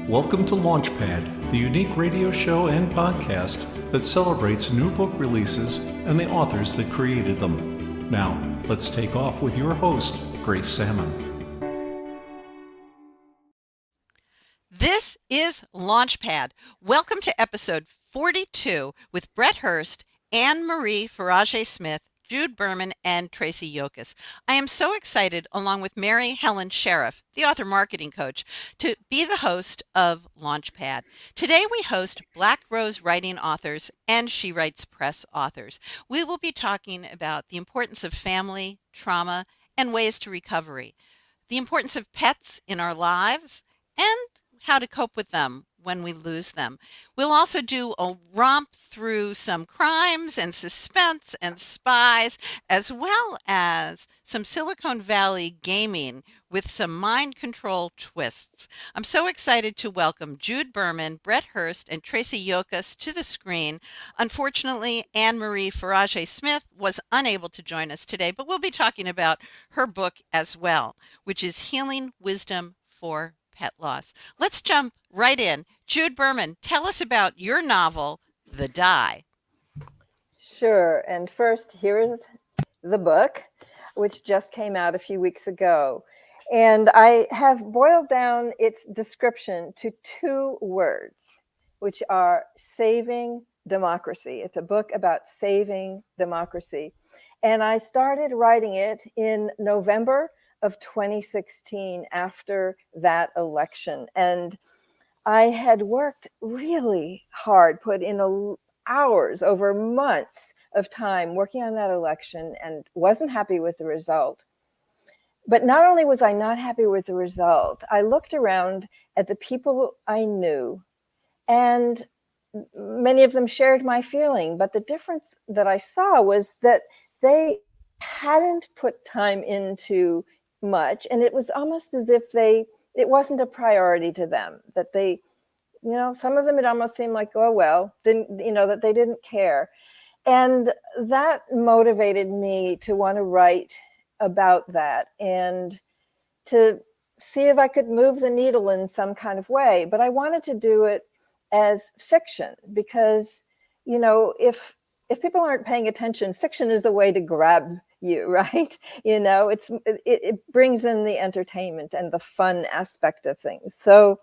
Welcome to Launchpad, the unique radio show and podcast that celebrates new book releases and the authors that created them. Now, let's take off with your host, Grace Sammon. This is Launchpad. Welcome to episode 42 with Bret Hurst, Anne-Marie Farage-Smith, Jude Berman, and Tracey Yokas. I am so excited, along with Mary Helen Sheriff, the author marketing coach, to be the host of Launchpad. Today we host Black Rose Writing authors and She Writes Press authors. We will be talking about the importance of family, trauma, and ways to recovery, the importance of pets in our lives, and how to cope with them when we lose them. We'll also do a romp through some crimes and suspense and spies, as well as some Silicon Valley gaming with some mind control twists. I'm so excited to welcome Jude Berman, Bret Hurst, and Tracey Yokas to the screen. Unfortunately, Anne-Marie Farage-Smith was unable to join us today, but we'll be talking about her book as well, which is Healing Wisdom for Pet Loss. Let's jump right in. Jude Berman, tell us about your novel, The Die. Sure. And first, here is the book, which just came out a few weeks ago. And I have boiled down its description to two words, which are saving democracy. It's a book about saving democracy. And I started writing it in November of 2016 after that election. And I had worked really hard, put in hours over months of time working on that election and wasn't happy with the result. But not only was I not happy with the result, I looked around at the people I knew, and many of them shared my feeling. But the difference that I saw was that they hadn't put time into much, and it was almost as if it wasn't a priority to them, that they, some of them, it almost seemed like, oh well, that they didn't care. And that motivated me to want to write about that and to see if I could move the needle in some kind of way. But I wanted to do it as fiction because, if people aren't paying attention, fiction is a way to grab you, right? It brings in the entertainment and the fun aspect of things. So,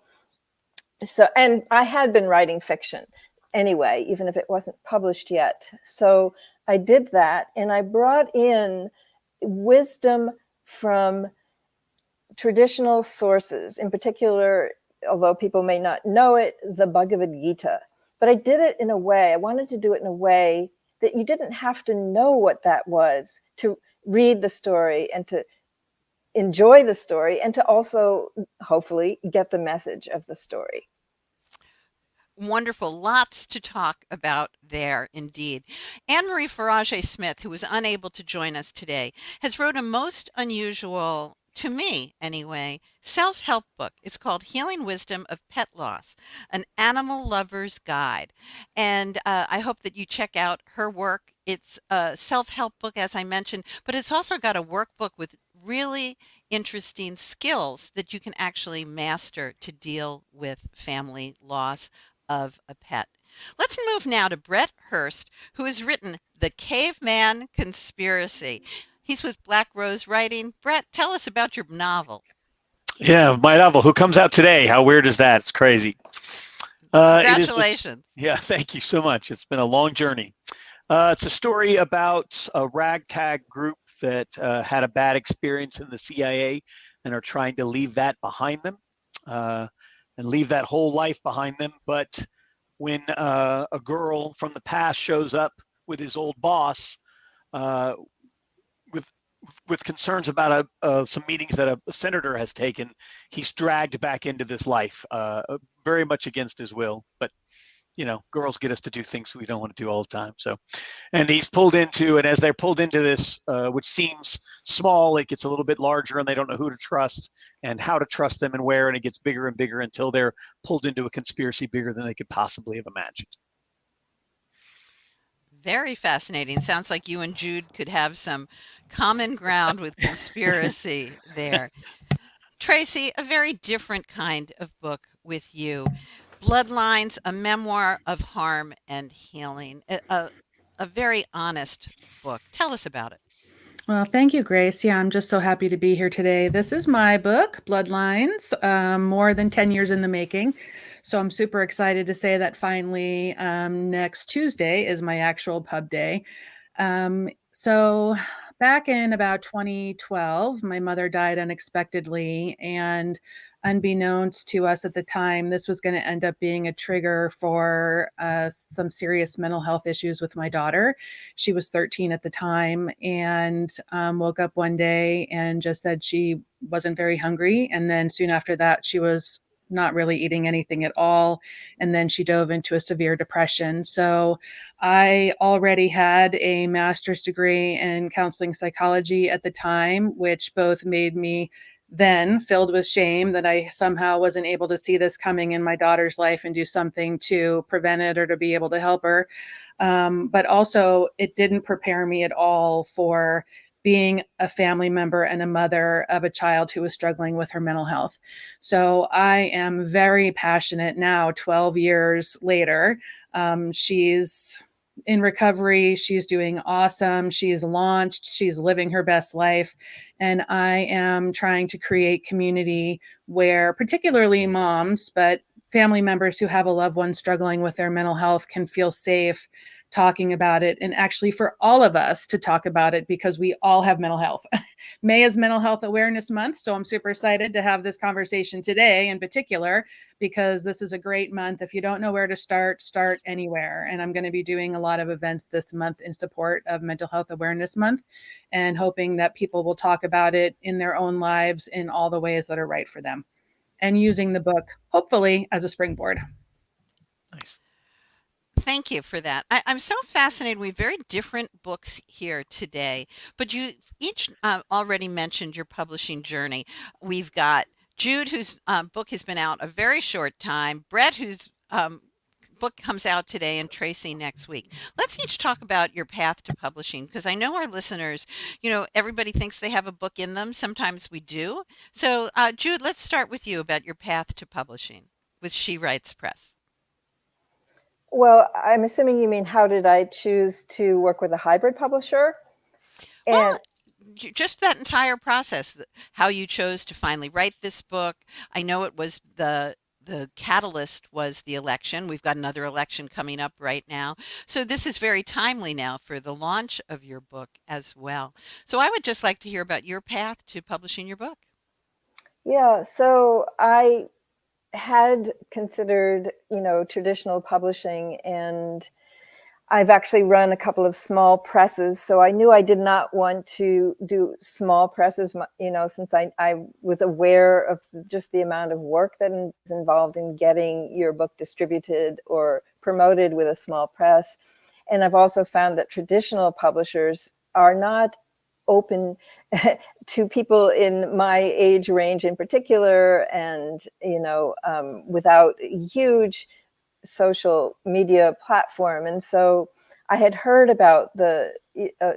and I had been writing fiction anyway, even if it wasn't published yet. So I did that, and I brought in wisdom from traditional sources, in particular, although people may not know it, the Bhagavad Gita. But I did it in a way, I wanted to do it in a way that you didn't have to know what that was to read the story and to enjoy the story and to also hopefully get the message of the story. Wonderful. Lots to talk about there, indeed. Anne-Marie Farage-Smith, who was unable to join us today, has wrote a most unusual, to me anyway, self-help book. It's called Healing Wisdom of Pet Loss, an animal lover's guide. And I hope that you check out her work. It's a self-help book, as I mentioned, but it's also got a workbook with really interesting skills that you can actually master to deal with family loss of a pet. Let's move now to Bret Hurst, who has written The Caveman Conspiracy. He's with Black Rose Writing. Bret, tell us about your novel. Yeah, my novel, who comes out today. How weird is that? It's crazy. Congratulations. Thank you so much. It's been a long journey. It's a story about a ragtag group that had a bad experience in the CIA and are trying to leave that behind them and leave that whole life behind them. But when a girl from the past shows up with his old boss, with concerns about some meetings that a senator has taken, he's dragged back into this life, very much against his will. But girls get us to do things we don't want to do all the time. So, and he's pulled into, and as they're pulled into this, which seems small, it gets a little bit larger, and they don't know who to trust and how to trust them and where, and it gets bigger and bigger until they're pulled into a conspiracy bigger than they could possibly have imagined. Very fascinating. Sounds like you and Jude could have some common ground with conspiracy there. Tracey, a very different kind of book with you. Bloodlines, a memoir of harm and healing. A very honest book. Tell us about it. Well, thank you, Grace. Yeah, I'm just so happy to be here today. This is my book, Bloodlines, more than 10 years in the making. So I'm super excited to say that finally next Tuesday is my actual pub day. So back in about 2012, my mother died unexpectedly, and unbeknownst to us at the time, this was going to end up being a trigger for some serious mental health issues with my daughter. She was 13 at the time, and woke up one day and just said she wasn't very hungry. And then soon after that, she was not really eating anything at all. And then she dove into a severe depression. So I already had a master's degree in counseling psychology at the time, which both made me then filled with shame that I somehow wasn't able to see this coming in my daughter's life and do something to prevent it or to be able to help her. But also, it didn't prepare me at all for being a family member and a mother of a child who was struggling with her mental health. So I am very passionate now, 12 years later. She's in recovery. She's doing awesome. She's launched. She's living her best life. And I am trying to create community where, particularly moms, but family members who have a loved one struggling with their mental health can feel safe talking about it, and actually for all of us to talk about it, because we all have mental health. May is Mental Health Awareness Month, so I'm super excited to have this conversation today in particular, because this is a great month. If you don't know where to start anywhere. And I'm going to be doing a lot of events this month in support of Mental Health Awareness Month, and hoping that people will talk about it in their own lives in all the ways that are right for them, and using the book, hopefully, as a springboard. Nice. Thank you for that. I'm so fascinated. We have very different books here today, but you each already mentioned your publishing journey. We've got Jude, whose book has been out a very short time, Bret, whose book comes out today, and Tracey next week. Let's each talk about your path to publishing, because I know our listeners, everybody thinks they have a book in them. Sometimes we do. So, Jude, let's start with you about your path to publishing with She Writes Press. Well, I'm assuming you mean how did I choose to work with a hybrid publisher? Well, just that entire process, how you chose to finally write this book. I know it was the catalyst was the election. We've got another election coming up right now. So this is very timely now for the launch of your book as well. So I would just like to hear about your path to publishing your book. Yeah, so I had considered, traditional publishing, and I've actually run a couple of small presses. So I knew I did not want to do small presses, since I was aware of just the amount of work that is involved in getting your book distributed or promoted with a small press. And I've also found that traditional publishers are not open to people in my age range in particular, and without a huge social media platform. And so I had heard about the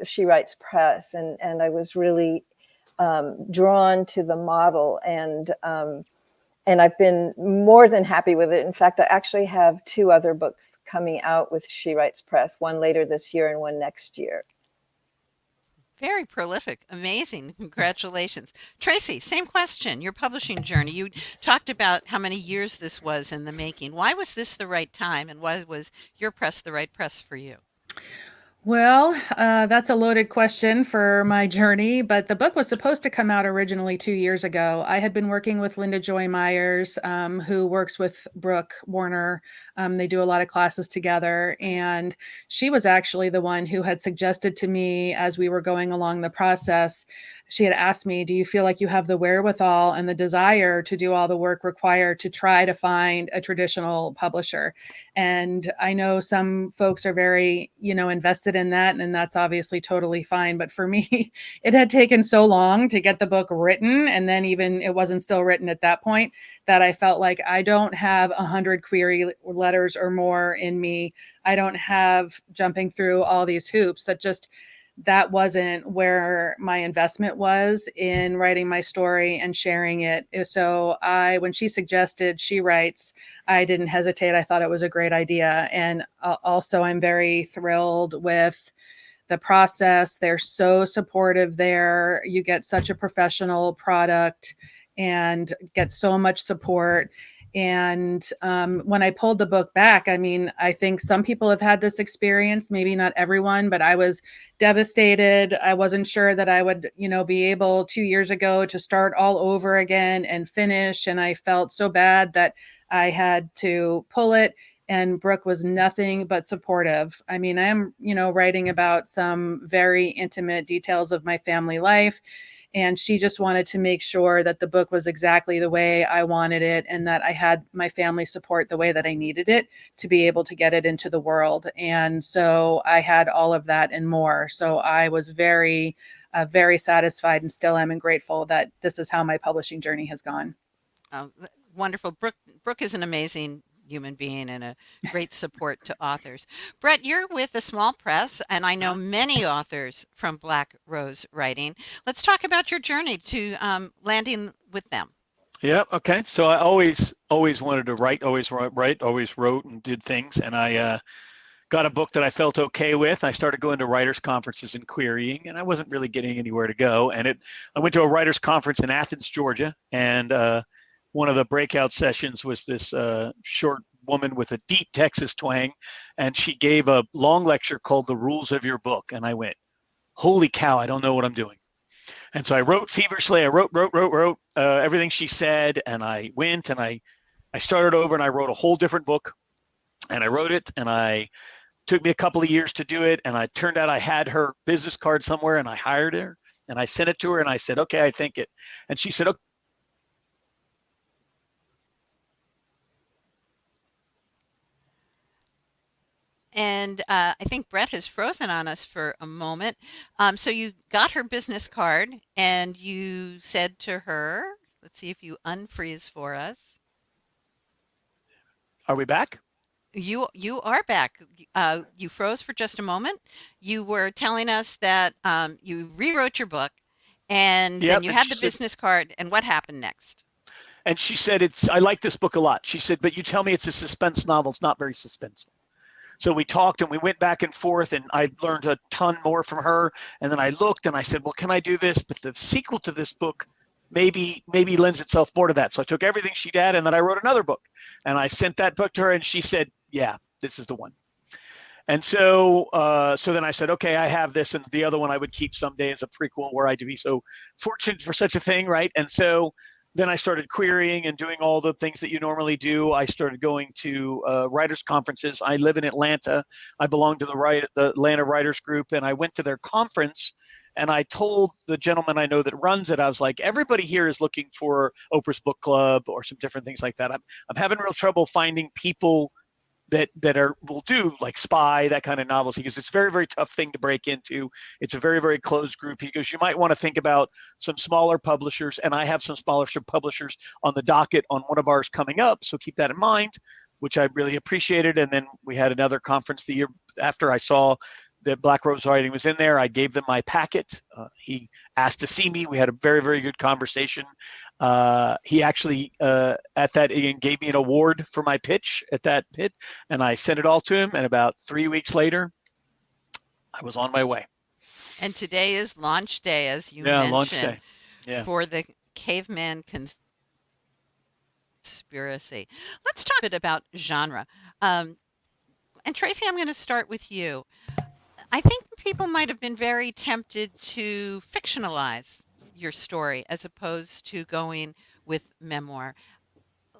She Writes Press, and I was really drawn to the model, and I've been more than happy with it. In fact, I actually have 2 other books coming out with She Writes Press, one later this year and one next year. Very prolific. Amazing. Congratulations. Tracey, same question. Your publishing journey. You talked about how many years this was in the making. Why was this the right time, and why was your press the right press for you? Well, that's a loaded question for my journey, but the book was supposed to come out originally 2 years ago. I had been working with Linda Joy Myers, who works with Brooke Warner. They do a lot of classes together, and she was actually the one who had suggested to me as we were going along the process. She had asked me, do you feel like you have the wherewithal and the desire to do all the work required to try to find a traditional publisher? And I know some folks are very, invested in that, and that's obviously totally fine. But for me, it had taken so long to get the book written, and then even it wasn't still written at that point, that I felt like I don't have 100 query letters or more in me. I don't have jumping through all these hoops. that wasn't where my investment was in writing my story and sharing it. So when she suggested she writes, I didn't hesitate. I thought it was a great idea. And also I'm very thrilled with the process. They're so supportive there. You get such a professional product and get so much support. And when I pulled the book back, I mean, I think some people have had this experience, maybe not everyone, but I was devastated. I wasn't sure that I would, be able 2 years ago to start all over again and finish. And I felt so bad that I had to pull it. And Brooke was nothing but supportive. I mean, I am, writing about some very intimate details of my family life. And she just wanted to make sure that the book was exactly the way I wanted it and that I had my family support the way that I needed it to be able to get it into the world. And so I had all of that and more. So I was very, very satisfied and still am and grateful that this is how my publishing journey has gone. Oh, wonderful. Brooke is an amazing human being and a great support to authors. Bret, you're with a small press, and I know many authors from Black Rose Writing. Let's talk about your journey to landing with them. Yeah. Okay. So I always wanted to write, always wrote and did things. And I got a book that I felt okay with. I started going to writers' conferences and querying, and I wasn't really getting anywhere to go. And I went to a writers' conference in Athens, Georgia, and one of the breakout sessions was this short woman with a deep Texas twang, and she gave a long lecture called The Rules of Your Book. And I went, holy cow, I don't know what I'm doing. And so I wrote feverishly. I wrote everything she said, and I went and I started over and I wrote a whole different book, and I wrote it, and I took me a couple of years to do it, and I turned out I had her business card somewhere, and I hired her, and I sent it to her, and I said, okay, I think it. And she said, okay. And I think Bret has frozen on us for a moment. So you got her business card and you said to her, let's see if you unfreeze for us. Are we back? You are back. You froze for just a moment. You were telling us that you rewrote your book and Yep. then you And had she the said, business card. And what happened next? and she said, I like this book a lot. She said, but you tell me it's a suspense novel. It's not very suspenseful. So we talked and we went back and forth, and I learned a ton more from her. And then I looked and I said, well, can I do this? But the sequel to this book maybe lends itself more to that. So I took everything she did, and then I wrote another book, and I sent that book to her, and she said, yeah, this is the one. And so then I said, okay, I have this, and the other one I would keep someday as a prequel, where I'd be so fortunate for such a thing, right? And so then I started querying and doing all the things that you normally do. I started going to writers' conferences. I live in Atlanta. I belong to the Atlanta Writers Group, and I went to their conference, and I told the gentleman I know that runs it, I was like, everybody here is looking for Oprah's Book Club or some different things like that. I'm having real trouble finding people that will do like spy, that kind of novels. He goes, it's a very, very tough thing to break into. It's a very, very closed group. He goes, you might want to think about some smaller publishers, and I have some smaller publishers on the docket on one of ours coming up, so keep that in mind, which I really appreciated. And then we had another conference the year after. I saw that Black Rose Writing was in there. I gave them my packet. He asked to see me. We had a very, very good conversation. He actually at that gave me an award for my pitch at that pit, and I sent it all to him. And about 3 weeks later, I was on my way. And today is launch day, as you launch mentioned, day. Yeah. for the Caveman Conspiracy. Let's talk a bit about genre. And Tracey, I'm going to start with you. I think people might have been very tempted to fictionalize your story as opposed to going with memoir.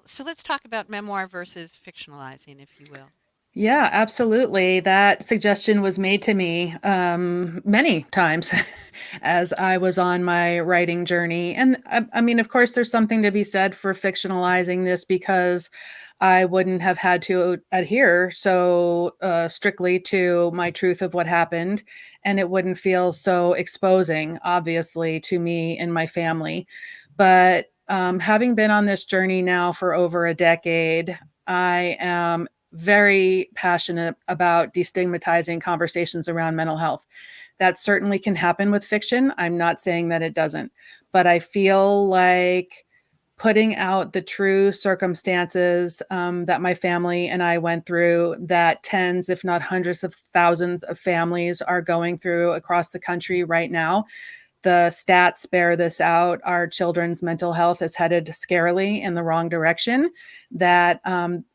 So let's talk about memoir versus fictionalizing, if you will. Yeah, absolutely. That suggestion was made to me many times as I was on my writing journey. And I mean, of course, there's something to be said for fictionalizing this because I wouldn't have had to adhere so strictly to my truth of what happened. And it wouldn't feel so exposing, obviously, to me and my family. But having been on this journey now for over a decade, I am very passionate about destigmatizing conversations around mental health That certainly can happen with fiction. I'm not saying that it doesn't, but I feel like putting out the true circumstances that my family and I went through, that tens, if not hundreds of thousands of families are going through across the country right now. The stats bear this out. Our children's mental health is headed scarily in the wrong direction. That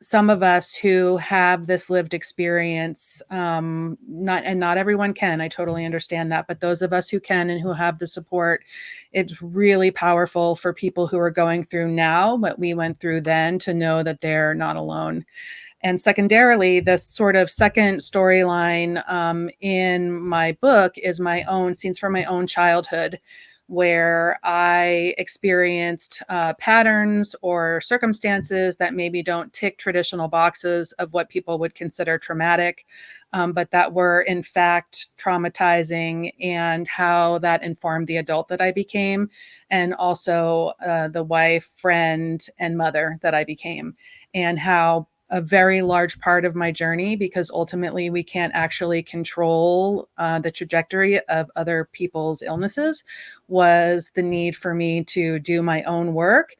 some of us who have this lived experience, not everyone can, I totally understand that, but those of us who can and who have the support, it's really powerful for people who are going through now what we went through then to know that they're not alone. And secondarily, this sort of second storyline in my book is my own scenes from my own childhood, where I experienced patterns or circumstances that maybe don't tick traditional boxes of what people would consider traumatic, but that were in fact traumatizing, and how that informed the adult that I became, and also the wife, friend, and mother that I became, and how a very large part of my journey, because ultimately we can't actually control the trajectory of other people's illnesses, was the need for me to do my own work,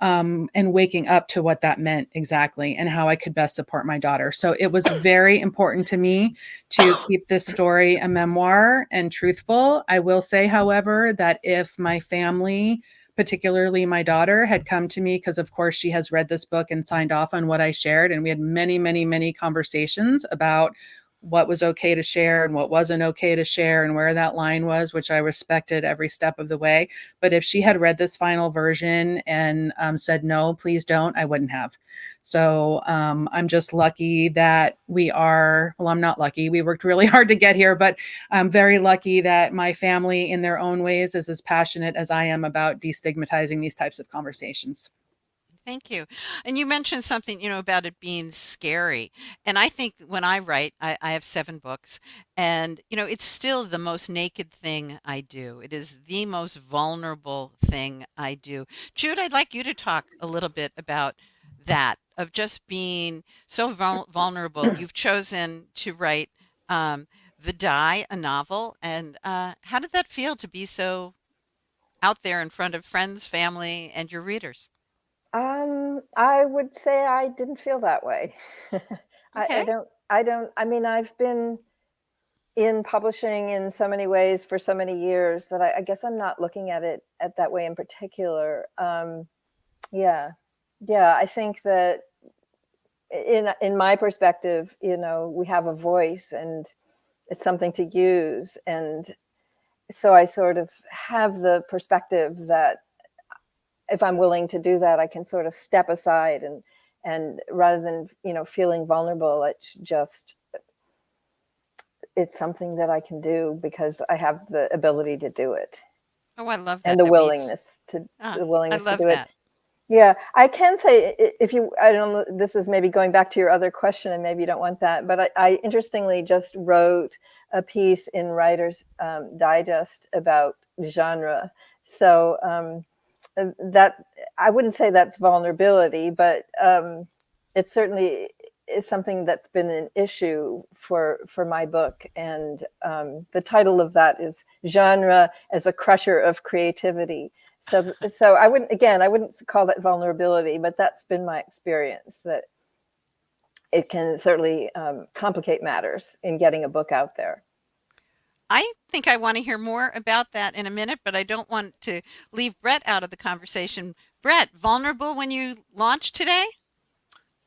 and waking up to what that meant exactly and how I could best support my daughter. So it was very important to me to keep this story a memoir and truthful. I will say, however, that if my family, particularly my daughter, had come to me, because of course she has read this book and signed off on what I shared, and we had many, many, many conversations about what was okay to share and what wasn't okay to share and where that line was, which I respected every step of the way. But if she had read this final version and said, no, please don't, I wouldn't have. So I'm just lucky that I'm not lucky. We worked really hard to get here, but I'm very lucky that my family in their own ways is as passionate as I am about destigmatizing these types of conversations. Thank you. And you mentioned something, about it being scary. And I think when I write, I have 7 books, and, it's still the most naked thing I do. It is the most vulnerable thing I do. Jude, I'd like you to talk a little bit about that, of just being so vulnerable. You've chosen to write The Die, a novel. And how did that feel to be so out there in front of friends, family, and your readers? I would say I didn't feel that way. Okay. I mean, I've been in publishing in so many ways for so many years that I guess I'm not looking at it at that way in particular. Yeah. Yeah. I think that in my perspective, we have a voice and it's something to use. And so I sort of have the perspective that if I'm willing to do that, I can sort of step aside and rather than, feeling vulnerable, it's something that I can do because I have the ability to do it Oh, I love and that. the That means, willingness to I love do it. that. Yeah, I can say I don't know, this is maybe going back to your other question and maybe you don't want that, but I interestingly just wrote a piece in Writer's Digest about genre. So that I wouldn't say that's vulnerability, but it certainly is something that's been an issue for my book. And the title of that is Genre as a Crusher of Creativity. So I wouldn't call that vulnerability, but that's been my experience, that it can certainly complicate matters in getting a book out there. I think I want to hear more about that in a minute, but I don't want to leave Bret out of the conversation. Bret, vulnerable when you launched today?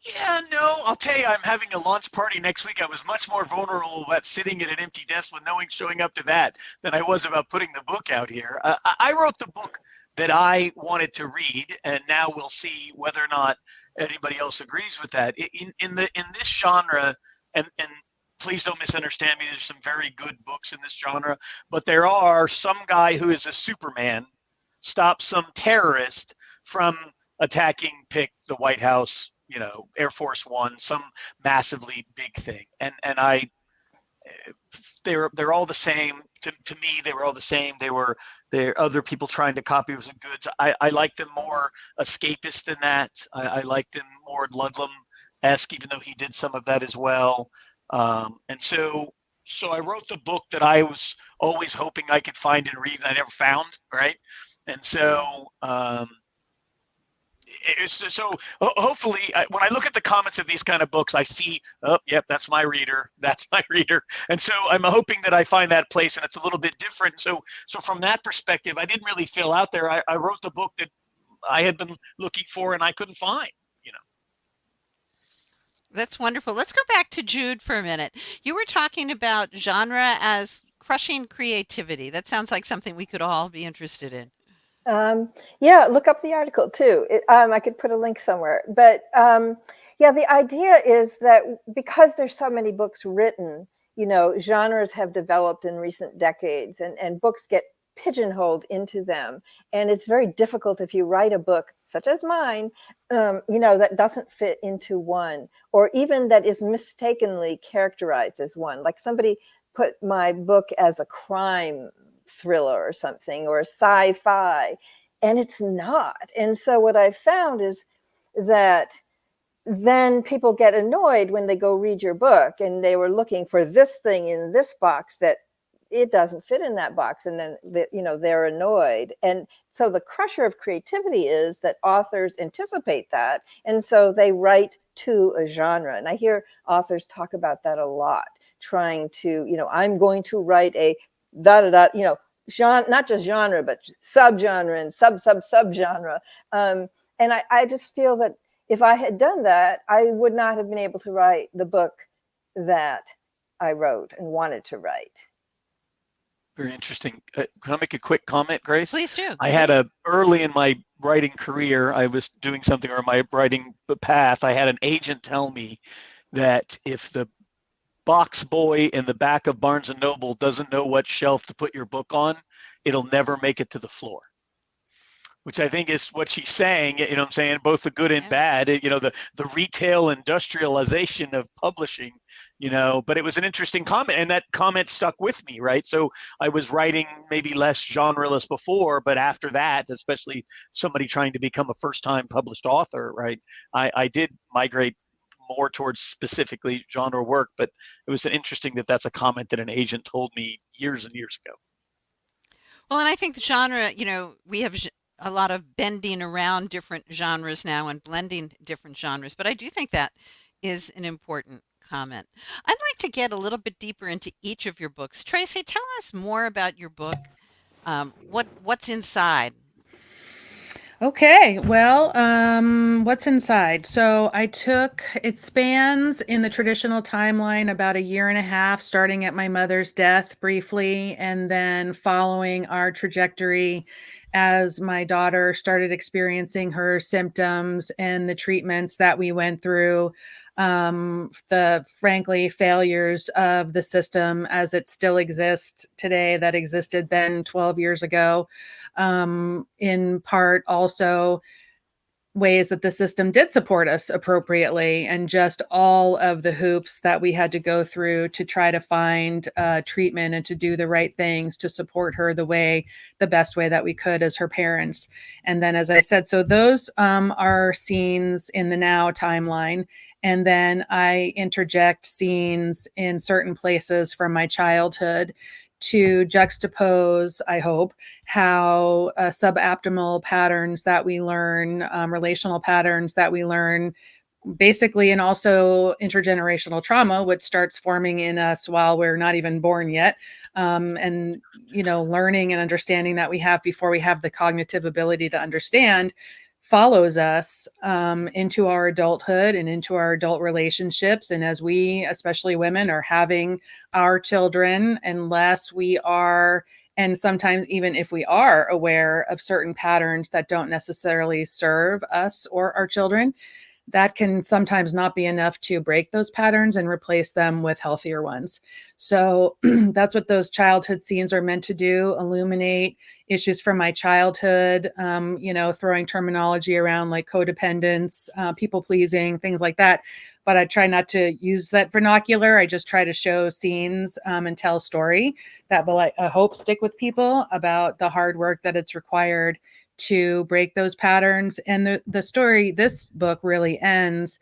Yeah, no, I'll tell you, I'm having a launch party next week. I was much more vulnerable about sitting at an empty desk with no one showing up to that than I was about putting the book out here. I wrote the book that I wanted to read, and now we'll see whether or not anybody else agrees with that. In this genre, and please don't misunderstand me, there's some very good books in this genre, but there are some guy who is a Superman stops some terrorist from attacking, pick the White House, Air Force One, some massively big thing. And they're all the same. To me, they were all the same. They're other people trying to copy was goods. I like them more escapist than that. I like them more Ludlum-esque, even though he did some of that as well. And so so I wrote the book that I was always hoping I could find and read, and I never found, right? And so, hopefully, when I look at the comments of these kind of books, I see, oh, yep, that's my reader. That's my reader. And so I'm hoping that I find that place, and it's a little bit different. So from that perspective, I didn't really feel out there. I wrote the book that I had been looking for and I couldn't find, you know. That's wonderful. Let's go back to Jude for a minute. You were talking about genre as crushing creativity. That sounds like something we could all be interested in. Yeah, look up the article too. I could put a link somewhere. But yeah, the idea is that because there's so many books written, genres have developed in recent decades, and books get pigeonholed into them. And it's very difficult if you write a book such as mine, that doesn't fit into one, or even that is mistakenly characterized as one. Like somebody put my book as a crime thriller or something, or a sci-fi, and it's not. And so what I found is that then people get annoyed when they go read your book and they were looking for this thing in this box that it doesn't fit in that box, and then they're annoyed. And so the crusher of creativity is that authors anticipate that, and so they write to a genre. And I hear authors talk about that a lot, trying to, I'm going to write a genre, not just genre, but subgenre and subgenre. And I just feel that if I had done that, I would not have been able to write the book that I wrote and wanted to write. Very interesting. Can I make a quick comment, Grace? Please do. I had early in my writing career, I was doing something, or my writing path, I had an agent tell me that if the box boy in the back of Barnes & Noble doesn't know what shelf to put your book on, it'll never make it to the floor. Which I think is what she's saying, what I'm saying, both the good and bad, the retail industrialization of publishing, but it was an interesting comment, and that comment stuck with me, right? So I was writing maybe less genreless before, but after that, especially somebody trying to become a first-time published author, right? I did migrate more towards specifically genre work, but it was interesting that that's a comment that an agent told me years and years ago. Well, and I think the genre, we have a lot of bending around different genres now and blending different genres, but I do think that is an important comment. I'd like to get a little bit deeper into each of your books. Tracey, tell us more about your book. What's inside? Okay, well, what's inside? So it spans in the traditional timeline about a year and a half, starting at my mother's death briefly, and then following our trajectory as my daughter started experiencing her symptoms and the treatments that we went through, the frankly failures of the system as it still exists today that existed then 12 years ago. In part also ways that the system did support us appropriately, and just all of the hoops that we had to go through to try to find treatment and to do the right things to support her the best way that we could as her parents. And then, as I said, so those are scenes in the now timeline. And then I interject scenes in certain places from my childhood to juxtapose, I hope, how suboptimal patterns that we learn, relational patterns that we learn, basically, and also intergenerational trauma, which starts forming in us while we're not even born yet. And, learning and understanding that we have before we have the cognitive ability to understand follows us into our adulthood and into our adult relationships. And as we, especially women, are having our children, unless we are, and sometimes even if we are aware of certain patterns that don't necessarily serve us or our children, that can sometimes not be enough to break those patterns and replace them with healthier ones. So that's what those childhood scenes are meant to do, illuminate issues from my childhood, throwing terminology around like codependence, people pleasing, things like that. But I try not to use that vernacular. I just try to show scenes and tell a story that will, I hope, stick with people about the hard work that it's required to break those patterns. And the story, this book really ends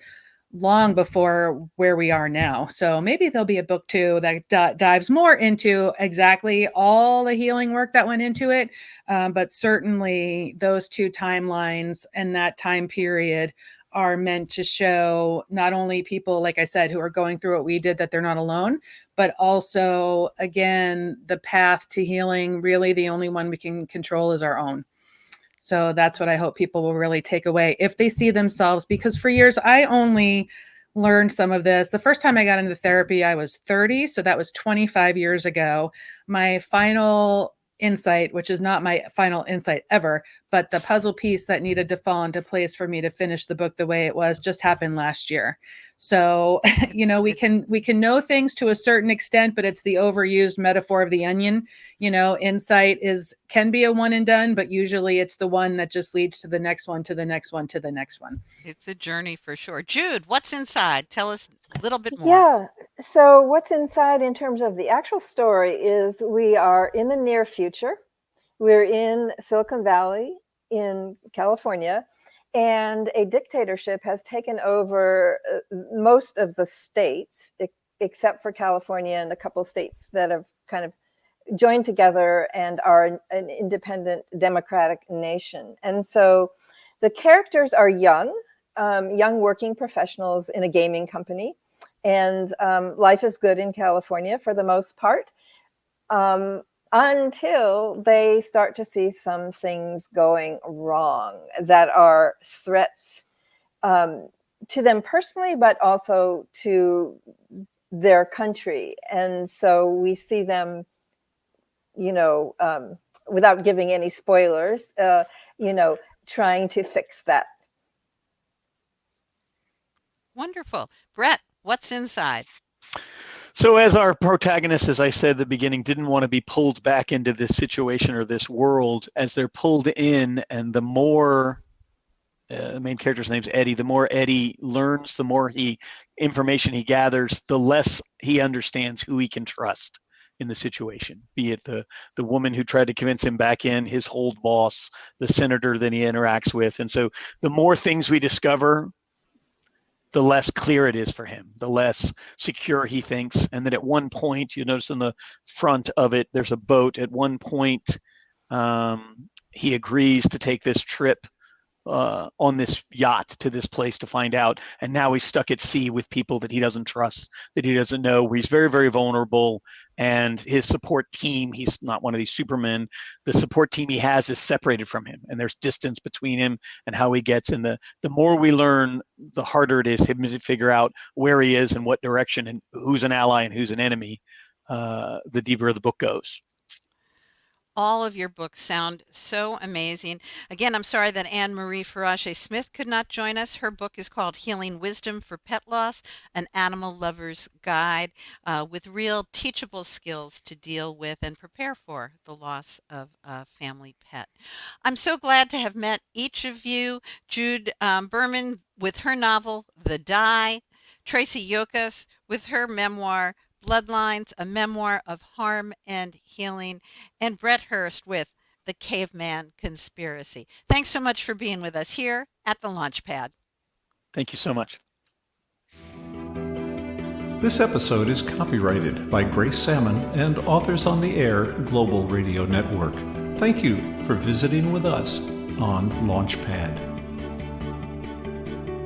long before where we are now. So maybe there'll be a book too that dives more into exactly all the healing work that went into it. But certainly those two timelines and that time period are meant to show not only people, like I said, who are going through what we did, that they're not alone, but also, again, the path to healing, really the only one we can control is our own. So that's what I hope people will really take away if they see themselves, because for years I only learned some of this. The first time I got into therapy, I was 30. So that was 25 years ago. My final insight, which is not my final insight ever, but the puzzle piece that needed to fall into place for me to finish the book the way it was, just happened last year. So, we can know things to a certain extent, but it's the overused metaphor of the onion. Insight can be a one and done, but usually it's the one that just leads to the next one, to the next one, to the next one. It's a journey for sure. Jude, what's inside? Tell us a little bit more. Yeah. So what's inside in terms of the actual story is we are in the near future. We're in Silicon Valley in California, and a dictatorship has taken over most of the states, except for California and a couple of states that have kind of joined together and are an independent democratic nation. And so the characters are young working professionals in a gaming company. And life is good in California for the most part, until they start to see some things going wrong that are threats to them personally, but also to their country. And so we see them, without giving any spoilers, trying to fix that. Wonderful. Bret, what's inside? So as our protagonist, as I said at the beginning, didn't want to be pulled back into this situation or this world, as they're pulled in, and the more the main character's name's Eddie, the more Eddie learns, the more information he gathers, the less he understands who he can trust in the situation, be it the woman who tried to convince him back in, his old boss, the senator that he interacts with. And so the more things we discover, the less clear it is for him, the less secure he thinks. And then at one point, you notice in the front of it, there's a boat. At one point, he agrees to take this trip on this yacht to this place to find out. And now he's stuck at sea with people that he doesn't trust, that he doesn't know, where he's very, very vulnerable. And his support team, he's not one of these supermen, the support team he has is separated from him. And there's distance between him and how he gets. And the more we learn, the harder it is him to figure out where he is and what direction and who's an ally and who's an enemy, the deeper the book goes. All of your books sound so amazing. Again, I'm sorry that Anne-Marie Farage-Smith could not join us. Her book is called Healing Wisdom for Pet Loss, an Animal Lover's Guide, with real teachable skills to deal with and prepare for the loss of a family pet. I'm so glad to have met each of you. Jude Berman with her novel, The Die, Tracey Yokas with her memoir, Bloodlines, a memoir of harm and healing, and Bret Hurst with The Caveman Conspiracy. Thanks so much for being with us here at the Launchpad. Thank you so much. This episode is copyrighted by Grace Sammon and Authors on the Air Global Radio Network. Thank you for visiting with us on Launchpad.